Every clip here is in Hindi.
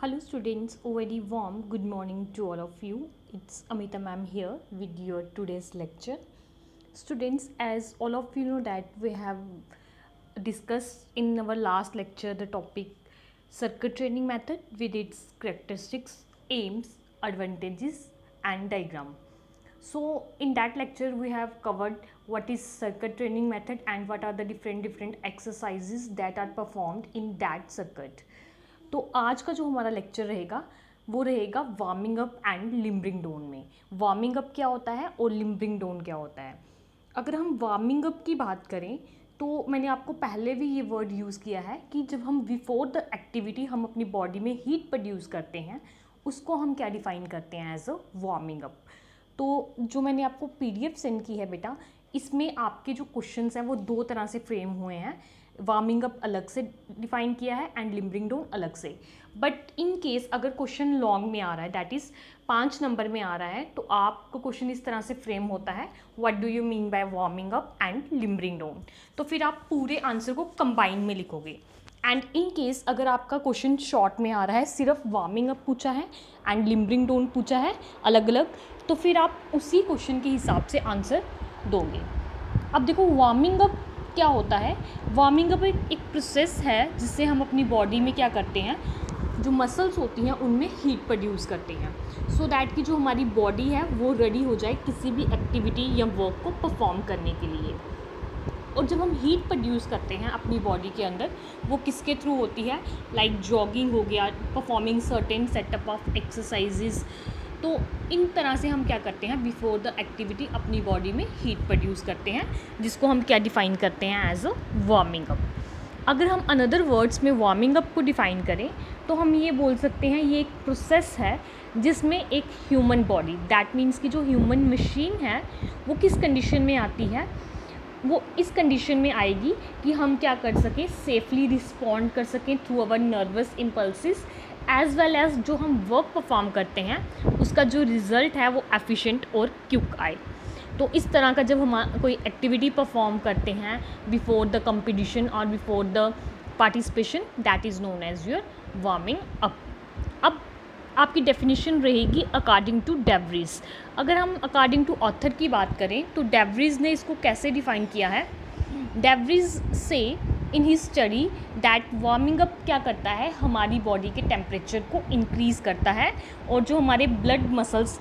Hello students, a very warm good morning to all of you. It's Amita ma'am here with your today's lecture. Students, as all of you know that we have discussed in our last lecture the topic circuit training method with its characteristics, aims, advantages and diagram. So in that lecture we have covered what is circuit training method and what are the different exercises that are performed in that circuit. तो आज का जो हमारा लेक्चर रहेगा वो रहेगा warming up and limbering down में। वार्मिंग अप क्या होता है और लिम्बरिंग डाउन क्या होता है। अगर हम वार्मिंग अप की बात करें तो मैंने आपको पहले भी ये वर्ड यूज़ किया है कि जब हम बिफोर द एक्टिविटी हम अपनी बॉडी में हीट प्रोड्यूस करते हैं उसको हम क्या डिफ़ाइन करते हैं एज अ वार्मिंग अप। तो जो मैंने आपको PDF सेंड की है बेटा, इसमें आपके जो क्वेश्चंस हैं वो दो तरह से फ्रेम हुए हैं। वार्मिंग अप अलग से डिफाइन किया है एंड लिम्बरिंग डाउन अलग से। बट इन केस अगर क्वेश्चन लॉन्ग में आ रहा है, दैट इज़ 5 नंबर में आ रहा है, तो आपको क्वेश्चन इस तरह से फ्रेम होता है, what do you mean by warming up and limbering down. तो फिर आप पूरे आंसर को कंबाइन में लिखोगे। एंड इन केस अगर आपका क्वेश्चन शॉर्ट में आ रहा है, सिर्फ वार्मिंग अप पूछा है एंड लिम्बरिंग डाउन पूछा है अलग अलग, तो फिर आप उसी क्वेश्चन के हिसाब से आंसर दोगे। अब देखो वार्मिंग अप क्या होता है। वार्मिंग अप एक प्रोसेस है जिससे हम अपनी बॉडी में क्या करते हैं, जो मसल्स होती हैं उनमें हीट प्रोड्यूस करते हैं सो दैट कि जो हमारी बॉडी है वो रेडी हो जाए किसी भी एक्टिविटी या वर्क को परफॉर्म करने के लिए। और जब हम हीट प्रोड्यूस करते हैं अपनी बॉडी के अंदर, वो किसके थ्रू होती है, लाइक जॉगिंग हो गया, performing certain setup of exercises. तो इन तरह से हम क्या करते हैं, बिफोर द एक्टिविटी अपनी बॉडी में हीट प्रोड्यूस करते हैं, जिसको हम क्या डिफ़ाइन करते हैं एज अ वार्मिंग अप। अगर हम अनदर वर्ड्स में वार्मिंग अप को डिफ़ाइन करें तो हम ये बोल सकते हैं ये एक प्रोसेस है जिसमें एक ह्यूमन बॉडी, दैट मीन्स कि जो ह्यूमन मशीन है वो किस कंडीशन में आती है, वो इस कंडीशन में आएगी कि हम क्या कर सकें, सेफली रिस्पॉन्ड कर सकें through our nervous impulses, as well as जो हम वर्क परफॉर्म करते हैं उसका जो रिज़ल्ट है वो एफिशिएंट और क्विक आए। तो इस तरह का जब हम कोई एक्टिविटी परफॉर्म करते हैं बिफोर द कंपटीशन और before the participation, that is known as your warming up. अब आपकी डेफिनेशन रहेगी अकॉर्डिंग टू डेवरीज। अगर हम अकॉर्डिंग टू ऑथर की बात करें तो डेवरीज ने इसको कैसे डिफ़ाइन किया है। डेवरीज से इन ही स्टडी दैट वार्मिंग अप क्या करता है, हमारी बॉडी के टेम्परेचर को इंक्रीज़ करता है और जो हमारे ब्लड मसल्स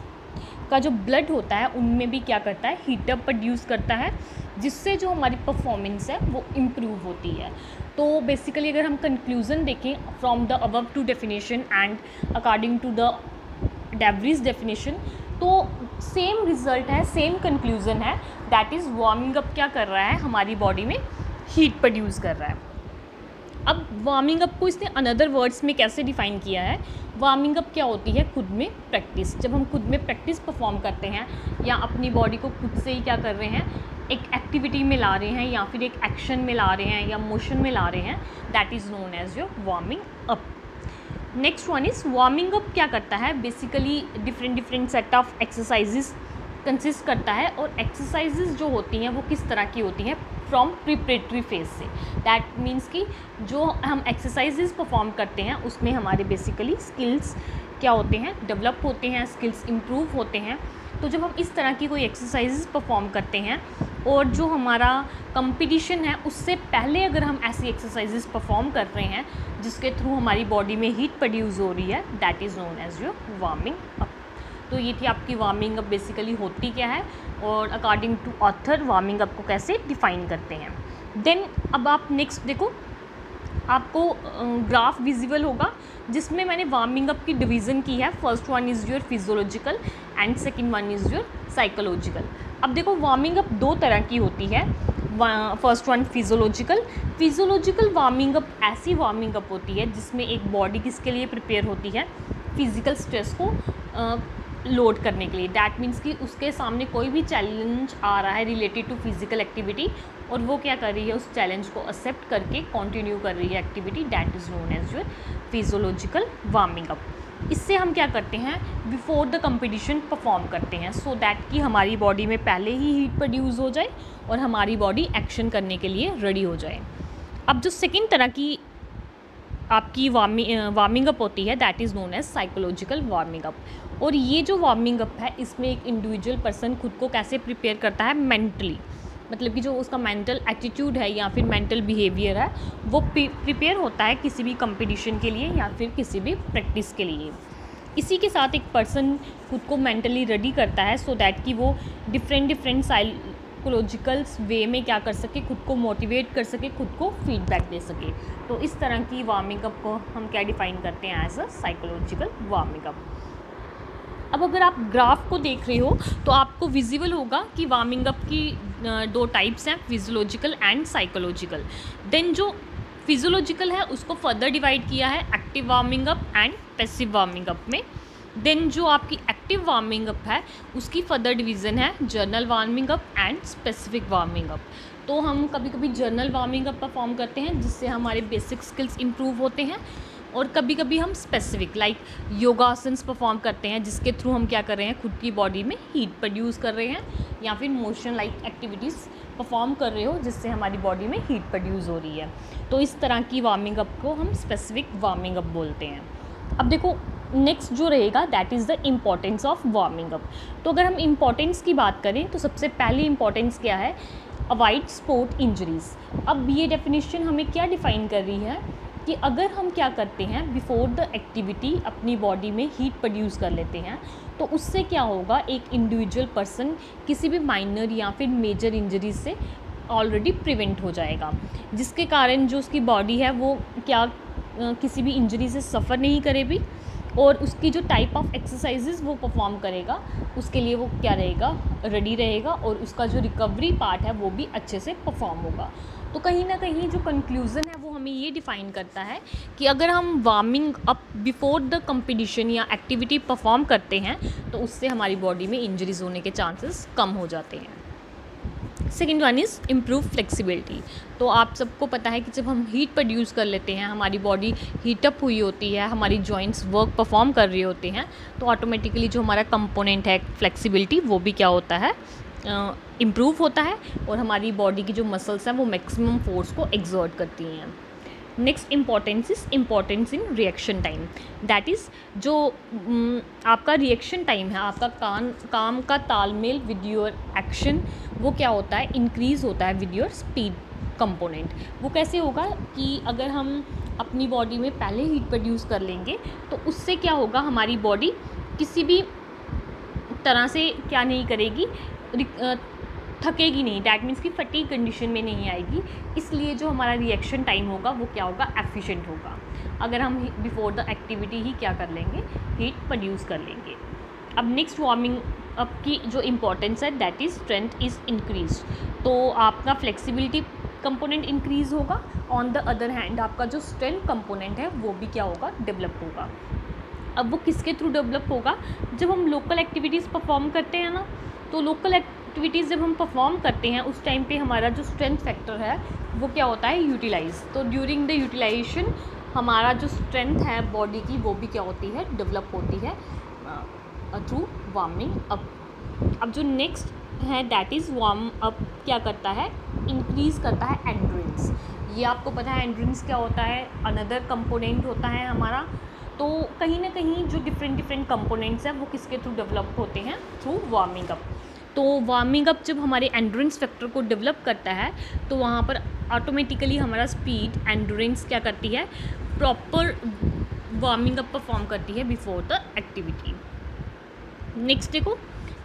का जो ब्लड होता है उनमें भी क्या करता है, हीटअप प्रोड्यूस करता है, जिससे जो हमारी परफॉर्मेंस है वो इम्प्रूव होती है। तो बेसिकली अगर हम कंक्लूज़न देखें from the above two definition and according to the DeVries definition, तो सेम रिजल्ट है, सेम कंक्लूज़न है, दैट इज़ वार्मिंग अप क्या कर रहा है, हमारी बॉडी में हीट प्रोड्यूस कर रहा है। अब वार्मिंग अप को इसने अनदर वर्ड्स में कैसे डिफ़ाइन किया है, वार्मिंग अप क्या होती है, खुद में प्रैक्टिस। जब हम खुद में प्रैक्टिस परफॉर्म करते हैं या अपनी बॉडी को खुद से ही क्या कर रहे हैं, एक एक्टिविटी में ला रहे हैं या फिर एक एक्शन में ला रहे हैं या मोशन में ला रहे हैं, that is known as your warming up. Next one is warming up क्या करता है, basically different set of exercises consist करता है। और एक्सरसाइजेस जो होती हैं वो किस तरह की होती हैं, फ्रॉम प्रिपरेटरी फेज से। दैट मीन्स कि जो हम एक्सरसाइजेस परफॉर्म करते हैं उसमें हमारे बेसिकली स्किल्स क्या होते हैं, डेवलप होते हैं, स्किल्स इम्प्रूव होते हैं। तो जब हम इस तरह की कोई एक्सरसाइजेस परफॉर्म करते हैं और जो हमारा कंपटीशन है उससे पहले अगर हम ऐसी एक्सरसाइजेस परफॉर्म कर रहे हैं जिसके थ्रू हमारी बॉडी में हीट प्रोड्यूस हो रही है, that is known as your warming up. तो ये थी आपकी वार्मिंग अप बेसिकली होती क्या है और according to author warming up को कैसे डिफ़ाइन करते हैं। देन अब आप नेक्स्ट देखो, आपको ग्राफ विजिबल होगा जिसमें मैंने वार्मिंग अप की डिवीज़न की है। First one is your physiological and second one is your psychological. अब देखो वार्मिंग अप दो तरह की होती है। First one physiological warming up ऐसी वार्मिंग अप होती है जिसमें एक बॉडी किसके लिए प्रिपेयर होती है, फिज़िकल स्ट्रेस को लोड करने के लिए। दैट मीन्स कि उसके सामने कोई भी चैलेंज आ रहा है रिलेटेड टू फिजिकल एक्टिविटी और वो क्या कर रही है, उस चैलेंज को एक्सेप्ट करके कंटिन्यू कर रही है activity, that is known as your physiological warming up. इससे हम क्या करते हैं, बिफोर द कंपटीशन परफॉर्म करते हैं सो दैट कि हमारी बॉडी में पहले ही हीट प्रोड्यूस हो जाए और हमारी बॉडी एक्शन करने के लिए रेडी हो जाए। अब जो सेकेंड तरह की आपकी वार्मिंग अप होती है that is known as psychological warming up. और ये जो वार्मिंग अप है इसमें एक इंडिविजुअल पर्सन खुद को कैसे प्रिपेयर करता है मेंटली, मतलब कि जो उसका मेंटल एटीट्यूड है या फिर मेंटल बिहेवियर है वो प्रिपेयर होता है किसी भी कंपटीशन के लिए या फिर किसी भी प्रैक्टिस के लिए। इसी के साथ एक पर्सन खुद को मेंटली रेडी करता है सो दैट कि वो डिफरेंट साइकोलॉजिकल वे में क्या कर सके, खुद को मोटिवेट कर सके, खुद को फीडबैक दे सके। तो इस तरह की वार्मिंग अप को हम क्या डिफाइन करते हैं as a psychological warming up. अब अगर आप ग्राफ को देख रहे हो तो आपको विजिबल होगा कि वार्मिंग अप की 2 टाइप्स हैं, फिजियोलॉजिकल एंड साइकोलॉजिकल। देन जो फिजियोलॉजिकल है उसको फर्दर डिवाइड किया है active warming up and passive warming up में। देन जो आपकी एक्टिव वार्मिंग अप है उसकी फर्दर डिवीज़न है general warming up and specific warming up. तो हम कभी कभी जनरल वार्मिंग अप परफॉर्म करते हैं जिससे हमारे बेसिक स्किल्स इंप्रूव होते हैं, और कभी कभी हम स्पेसिफिक लाइक योगासन्स परफॉर्म करते हैं जिसके थ्रू हम क्या कर रहे हैं, खुद की बॉडी में हीट प्रोड्यूस कर रहे हैं, या फिर मोशन लाइक एक्टिविटीज़ परफॉर्म कर रहे हो जिससे हमारी बॉडी में हीट प्रोड्यूस हो रही है। तो इस तरह की वार्मिंग अप को हम स्पेसिफिक वार्मिंग अप बोलते हैं। अब देखो नेक्स्ट जो रहेगा that is the importance of warming up. तो अगर हम इम्पॉर्टेंस की बात करें तो सबसे पहली इम्पॉर्टेंस क्या है, अवॉइड स्पोर्ट इंजरीज। अब ये डेफिनेशन हमें क्या डिफाइन कर रही है कि अगर हम क्या करते हैं बिफोर द एक्टिविटी अपनी बॉडी में हीट प्रोड्यूस कर लेते हैं तो उससे क्या होगा, एक इंडिविजुअल पर्सन किसी भी माइनर या फिर मेजर इंजरीज से ऑलरेडी प्रिवेंट हो जाएगा, जिसके कारण जो उसकी बॉडी है वो क्या किसी भी इंजरी से सफ़र नहीं करे भी, और उसकी जो टाइप ऑफ एक्सरसाइजेस वो परफॉर्म करेगा उसके लिए वो क्या रहेगा, रेडी रहेगा, और उसका जो रिकवरी पार्ट है वो भी अच्छे से परफॉर्म होगा। तो कहीं ना कहीं जो कंक्लूज़न है वो हमें ये डिफ़ाइन करता है कि अगर हम warming up before the competition या एक्टिविटी परफॉर्म करते हैं तो उससे हमारी बॉडी में इंजरीज होने के चांसेस कम हो जाते हैं। Second one is improve flexibility. तो आप सबको पता है कि जब हम हीट प्रोड्यूस कर लेते हैं, हमारी बॉडी हीटअप हुई होती है, हमारी जॉइंट्स वर्क परफॉर्म कर रहे होते हैं, तो ऑटोमेटिकली जो हमारा कंपोनेंट है फ्लेक्सिबिलिटी वो भी क्या होता है, इम्प्रूव होता है, और हमारी बॉडी की जो मसल्स हैं वो मैक्सिमम फोर्स को एक्सर्ट करती हैं। Next importance in reaction time, that is जो आपका रिएक्शन टाइम है, आपका काम का तालमेल विद योर एक्शन वो क्या होता है, इंक्रीज़ होता है विद योर स्पीड कंपोनेंट। वो कैसे होगा कि अगर हम अपनी बॉडी में पहले हीट प्रोड्यूस कर लेंगे तो उससे क्या होगा, हमारी बॉडी किसी भी तरह से क्या नहीं करेगी, थकेगी नहीं, डैट मीन्स कि फटीग कंडीशन में नहीं आएगी, इसलिए जो हमारा रिएक्शन टाइम होगा वो क्या होगा, एफिशिएंट होगा, अगर हम बिफोर द एक्टिविटी ही क्या कर लेंगे, हीट प्रोड्यूस कर लेंगे। अब नेक्स्ट वार्मिंग अप की जो इम्पोर्टेंस है that is strength is increase. तो आपका फ्लेक्सिबिलिटी कंपोनेंट इंक्रीज़ होगा, ऑन द अदर हैंड आपका जो स्ट्रेंथ कंपोनेंट है वो भी क्या होगा, डेवलप होगा। अब वो किसके थ्रू डेवलप होगा, जब हम लोकल एक्टिविटीज़ परफॉर्म करते हैं ना, तो लोकल एक्टिविटीज़ जब हम परफॉर्म करते हैं उस टाइम पे हमारा जो स्ट्रेंथ फैक्टर है वो क्या होता है, यूटिलाइज। तो ड्यूरिंग द यूटिलाइजेशन हमारा जो स्ट्रेंथ है बॉडी की वो भी क्या होती है, डेवलप होती है थ्रू वार्मिंग अप। अब जो नेक्स्ट है दैट इज़ वार्म अप क्या करता है, इंक्रीज़ करता है एंड्योरेंस। ये आपको पता है एंड्योरेंस क्या होता है, अनदर कंपोनेंट होता है हमारा। तो कहीं ना कहीं जो डिफरेंट कंपोनेंट्स हैं वो किसके थ्रू डेवलप होते हैं, थ्रू वार्मिंग अप। तो वार्मिंग अप जब हमारे एंड्योरेंस फैक्टर को डेवलप करता है तो वहाँ पर ऑटोमेटिकली हमारा स्पीड एंड्योरेंस क्या करती है, प्रॉपर वार्मिंग अप परफॉर्म करती है बिफोर द एक्टिविटी। नेक्स्ट देखो,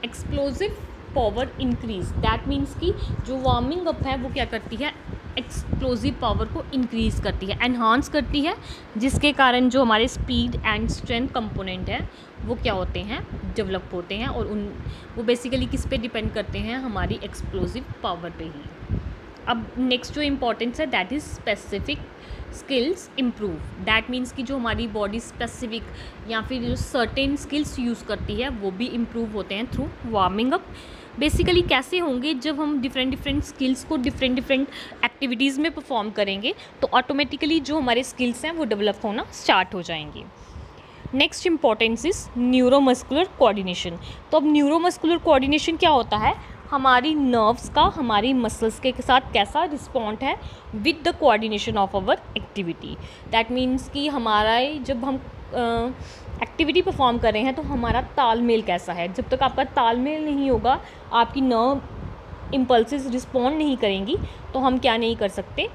explosive power increase, that means कि जो वार्मिंग अप है वो क्या करती है, एक्सप्लोजिव पावर को इंक्रीज़ करती है, एनहांस करती है, जिसके कारण जो हमारे स्पीड एंड स्ट्रेंथ कंपोनेंट है वो क्या होते हैं, डेवलप होते हैं, और वो बेसिकली किस पे डिपेंड करते हैं, हमारी एक्सप्लोजिव पावर पे ही। अब नेक्स्ट जो इम्पोर्टेंस है that is specific skills improve, that means कि जो हमारी बॉडी स्पेसिफिक या फिर जो सर्टेन स्किल्स यूज़ करती है वो भी इम्प्रूव होते हैं थ्रू वार्मिंग अप। बेसिकली कैसे होंगे, जब हम डिफरेंट स्किल्स को डिफरेंट एक्टिविटीज़ में परफॉर्म करेंगे तो ऑटोमेटिकली जो हमारे स्किल्स हैं वो डेवलप होना स्टार्ट हो जाएंगे। Next importance is neuromuscular coordination. तो अब न्यूरोमस्कुलर कोऑर्डिनेशन क्या होता है, हमारी नर्व्स का हमारी मसल्स के साथ कैसा रिस्पॉन्ड है with the coordination of our activity. That means कि हमारा जब हम एक्टिविटी परफॉर्म कर रहे हैं तो हमारा तालमेल कैसा है। जब तक आपका तालमेल नहीं होगा, आपकी नर्व इम्पल्सेस रिस्पॉन्ड नहीं करेंगी, तो हम क्या नहीं कर सकते,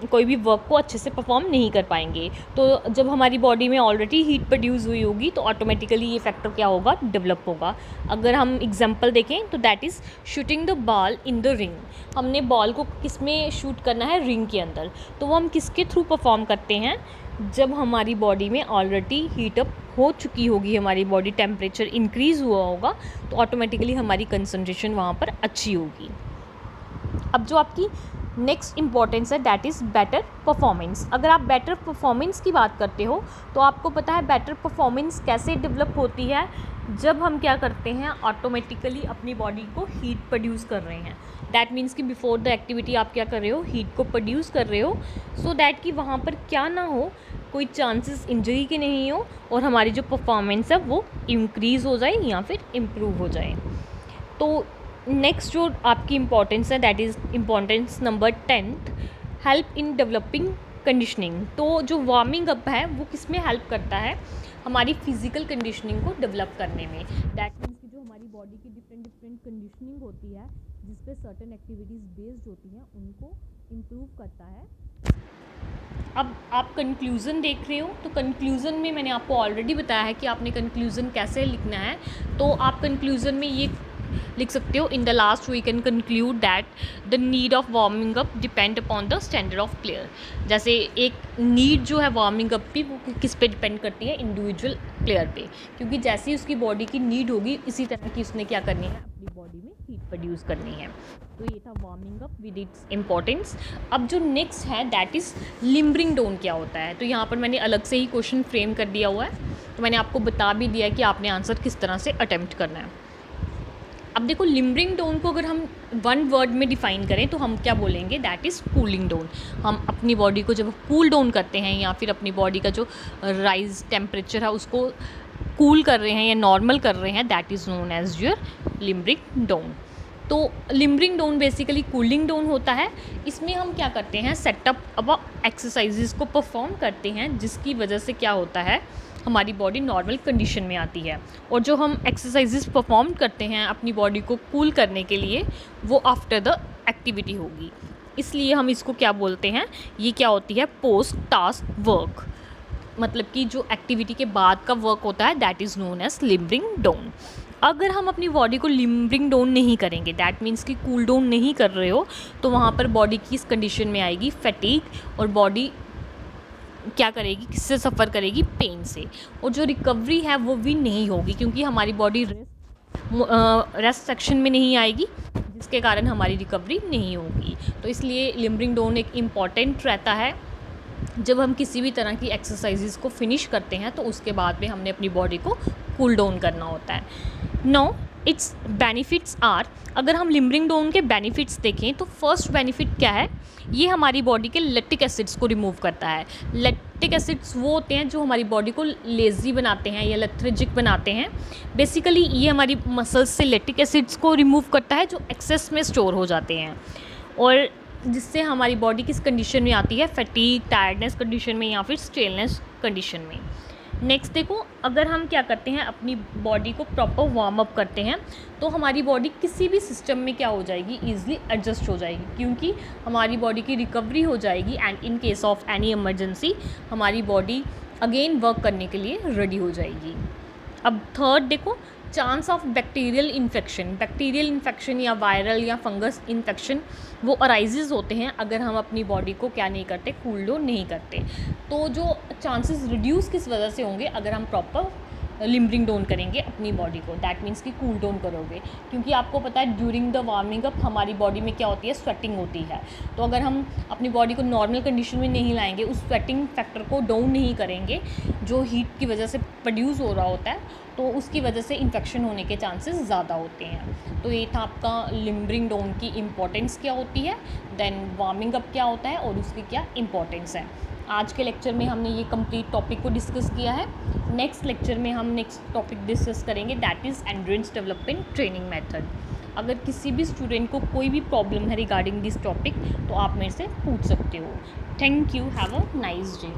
कोई भी वर्क को अच्छे से परफॉर्म नहीं कर पाएंगे। तो जब हमारी बॉडी में ऑलरेडी हीट प्रोड्यूस हुई होगी तो ऑटोमेटिकली ये फैक्टर क्या होगा, डेवलप होगा। अगर हम एग्जांपल देखें तो that is shooting the ball in the ring. हमने बॉल को किस में शूट करना है, रिंग के अंदर। तो वो हम किसके थ्रू परफॉर्म करते हैं, जब हमारी बॉडी में ऑलरेडी हीटअप हो चुकी होगी, हमारी बॉडी टेम्परेचर इंक्रीज़ हुआ होगा, तो ऑटोमेटिकली हमारी कंसंट्रेशन वहाँ पर अच्छी होगी। अब जो आपकी नेक्स्ट इम्पॉर्टेंस है दैट इज़ बेटर परफॉर्मेंस। अगर आप बेटर परफॉर्मेंस की बात करते हो तो आपको पता है बेटर परफॉर्मेंस कैसे डेवलप होती है, जब हम क्या करते हैं, ऑटोमेटिकली अपनी बॉडी को हीट प्रोड्यूस कर रहे हैं। दैट मीन्स कि बिफोर द एक्टिविटी आप क्या कर रहे हो, हीट को प्रोड्यूस कर रहे हो, सो दैट कि वहाँ पर क्या ना हो, कोई चांसेस इंजरी के नहीं हो और हमारी जो परफॉर्मेंस है वो इंक्रीज़ हो जाए या फिर इम्प्रूव हो जाए। तो नेक्स्ट जो आपकी इम्पॉर्टेंस है that is importance number 10, help in developing conditioning. तो जो वार्मिंग अप है वो किस में हेल्प करता है, हमारी फिजिकल कंडीशनिंग को डेवलप करने में। दैट मीन्स कि जो हमारी बॉडी की डिफरेंट कंडीशनिंग होती है, जिस पे सर्टेन एक्टिविटीज़ बेस्ड होती हैं, उनको इम्प्रूव करता है। अब आप कंक्लूज़न देख रहे हो, तो कंक्लूज़न में मैंने आपको ऑलरेडी बताया है कि आपने कंक्लूज़न कैसे लिखना है। तो आप कंक्लूज़न में ये लिख सकते हो, in the last we can conclude that the need of warming up depend upon the standard of player. जैसे एक नीड जो है वार्मिंग अप की, वो किस पे डिपेंड करती है, इंडिविजुअल प्लेयर पे, क्योंकि जैसी उसकी बॉडी की नीड होगी इसी तरह की उसने क्या करनी है, अपनी बॉडी में हीट प्रोड्यूस करनी है। तो ये था warming up with its importance. अब जो नेक्स्ट है दैट इज़ लिम्बरिंग डाउन क्या होता है। तो यहाँ पर मैंने अलग से ही क्वेश्चन फ्रेम कर दिया हुआ है, तो मैंने आपको बता भी दिया है कि आपने आंसर किस तरह से अटेम्प्ट करना है। अब देखो, लिम्बरिंग डाउन को अगर हम वन वर्ड में डिफ़ाइन करें तो हम क्या बोलेंगे, दैट इज़ कूलिंग डाउन। हम अपनी बॉडी को जब कूल डाउन करते हैं या फिर अपनी बॉडी का जो राइज टेम्परेचर है उसको कूल कर रहे हैं या नॉर्मल कर रहे हैं, that is known as your limbering down. तो limbering down basically cooling down होता है। इसमें हम क्या करते हैं, सेटअप अब एक्सरसाइजेस को परफॉर्म करते हैं, जिसकी वजह से क्या होता है, हमारी बॉडी नॉर्मल कंडीशन में आती है। और जो हम एक्सरसाइजेस परफॉर्म करते हैं अपनी बॉडी को कूल करने के लिए, वो आफ्टर द एक्टिविटी होगी। इसलिए हम इसको क्या बोलते हैं, ये क्या होती है, पोस्ट टास्क वर्क। मतलब कि जो एक्टिविटी के बाद का वर्क होता है that is known as limbering down. अगर हम अपनी बॉडी को लिम्बरिंग डाउन नहीं करेंगे, दैट मीन्स कि कूल डाउन नहीं कर रहे हो, तो वहाँ पर बॉडी किस कंडीशन में आएगी, फैटीग, और बॉडी क्या करेगी, किससे सफ़र करेगी, पेन से। और जो रिकवरी है वो भी नहीं होगी, क्योंकि हमारी बॉडी रेस्ट सेक्शन में नहीं आएगी, जिसके कारण हमारी रिकवरी नहीं होगी। तो इसलिए लिम्बरिंग डाउन एक इम्पॉर्टेंट रहता है। जब हम किसी भी तरह की एक्सरसाइजेस को फिनिश करते हैं तो उसके बाद में हमने अपनी बॉडी को कूल डाउन करना होता है। नो इट्स बेनिफिट्स आर, अगर हम लिम्बरिंग डाउन के बेनिफिट्स देखें तो फर्स्ट बेनिफिट क्या है, ये हमारी बॉडी के लैक्टिक एसिड्स को रिमूव करता है। लैक्टिक एसिड्स वो होते हैं जो हमारी बॉडी को लेज़ी बनाते हैं या लेथर्जिक बनाते हैं। बेसिकली ये हमारी मसल्स से लैक्टिक एसिड्स को रिमूव करता है जो एक्सेस में स्टोर हो जाते हैं, और जिससे हमारी बॉडी किस कंडीशन में आती है, फैटीग, टायर्डनेस कंडीशन में या फिर स्टेलनेस कंडीशन में। नेक्स्ट देखो, अगर हम क्या करते हैं, अपनी बॉडी को प्रॉपर वार्म अप करते हैं, तो हमारी बॉडी किसी भी सिस्टम में क्या हो जाएगी, ईजिली एडजस्ट हो जाएगी, क्योंकि हमारी बॉडी की रिकवरी हो जाएगी and in case of any emergency हमारी बॉडी अगेन वर्क करने के लिए रेडी हो जाएगी। अब थर्ड देखो, चांस ऑफ बैक्टीरियल इन्फेक्शन या वायरल या फंगस इन्फेक्शन वो अराइजेज होते हैं अगर हम अपनी बॉडी को क्या नहीं करते, कूल डाउन नहीं करते। तो जो चांसेस रिड्यूस किस वजह से होंगे, अगर हम प्रॉपर लिम्बरिंग डाउन करेंगे अपनी बॉडी को, दैट मीन्स कि कूल डाउन करोगे, क्योंकि आपको पता है ड्यूरिंग द वार्मिंग अप हमारी बॉडी में क्या होती है, स्वेटिंग होती है। तो अगर हम अपनी बॉडी को नॉर्मल कंडीशन में नहीं लाएंगे, उस स्वेटिंग फैक्टर को डाउन नहीं करेंगे जो हीट की वजह से प्रोड्यूस हो रहा होता है, तो उसकी वजह से इन्फेक्शन होने के चांसेस ज़्यादा होते हैं। तो ये था आपका लिम्बरिंग डाउन की इम्पोर्टेंस क्या होती है, देन वार्मिंग अप क्या होता है और उसकी क्या इम्पोर्टेंस है। आज के लेक्चर में हमने ये कंप्लीट टॉपिक को डिस्कस किया है। नेक्स्ट लेक्चर में हम नेक्स्ट टॉपिक डिस्कस करेंगे, that is endurance development training method. अगर किसी भी स्टूडेंट को कोई भी प्रॉब्लम है रिगार्डिंग दिस टॉपिक तो आप मेरे से पूछ सकते हो। Thank you, have a nice day.